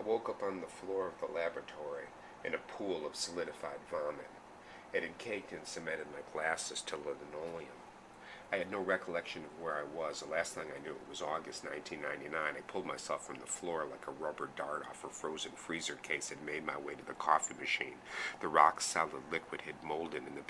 woke up on the floor of the laboratory in a pool of solidified vomit. It had caked and cemented my glasses to linoleum. I had no recollection of where I was. The last thing I knew, it was August 1999. I pulled myself from the floor like a rubber dart off a frozen freezer case and made my way to the coffee machine. The rock-solid liquid had molded, and the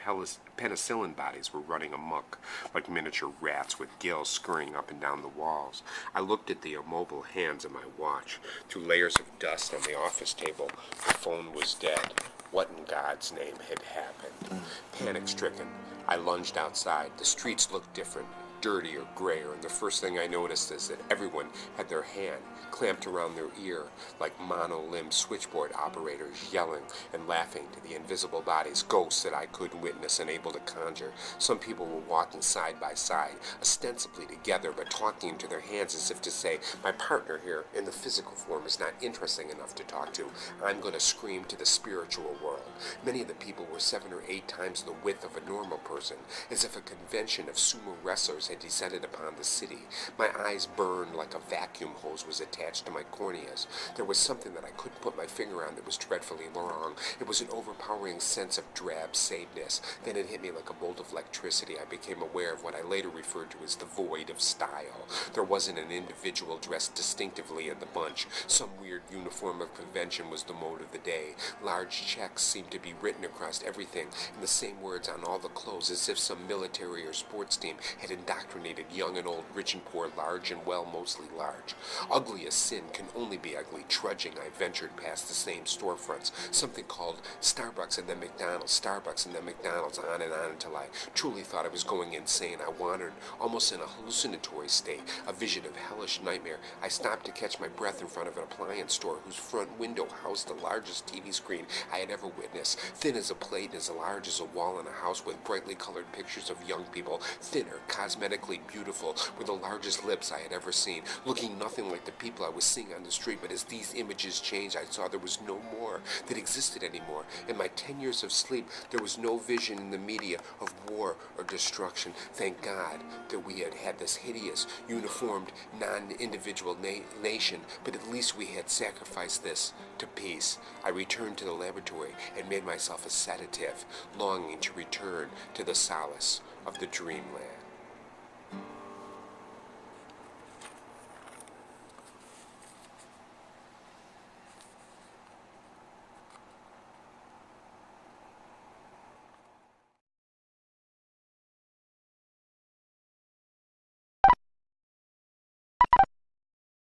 penicillin bodies were running amok like miniature rats with gills scurrying up and down the walls. I looked at the immobile hands of my watch. Through layers of dust on the office table, the phone was dead. What in God's name had happened? Panic-stricken, I lunged outside. The streets looked different, dirtier, grayer, and the first thing I noticed is that everyone had their hand clamped around their ear like mono-limbed switchboard operators yelling and laughing to the invisible bodies, ghosts that I couldn't witness and able to conjure. Some people were walking side by side, ostensibly together, but talking into their hands as if to say, my partner here in the physical form is not interesting enough to talk to. I'm going to scream to the spiritual world. Many of the people were 7 or 8 times the width of a normal person, as if a convention of sumo wrestlers had descended upon the city. My eyes burned like a vacuum hose was attached to my corneas. There was something that I couldn't put my finger on that was dreadfully wrong. It was an overpowering sense of drab sameness. Then it hit me like a bolt of electricity. I became aware of what I later referred to as the void of style. There wasn't an individual dressed distinctively in the bunch. Some weird uniform of convention was the mode of the day. Large checks seemed to be written across everything, and the same words on all the clothes, as if some military or sports team had indoctrinated young and old, rich and poor, large and well, mostly large. Ugly as sin can only be ugly. Trudging, I ventured past the same storefronts, something called Starbucks and then McDonald's, Starbucks and then McDonald's, on and on until I truly thought I was going insane. I wandered almost in a hallucinatory state, a vision of hellish nightmare. I stopped to catch my breath in front of an appliance store whose front window housed the largest TV screen I had ever witnessed, thin as a plate and as large as a wall in a house, with brightly colored pictures of young people, thinner, cosmetically beautiful, with the largest lips I had ever seen, looking nothing like the people I was seeing on the street. But as these images changed, I saw there was no more that existed anymore. In my 10 years of sleep, there was no vision in the media of war or destruction. Thank God that we had had this hideous, uniformed, non-individual nation, but at least we had sacrificed this to peace. I returned to the laboratory and made myself a sedative, longing to return to the solace of the dreamland.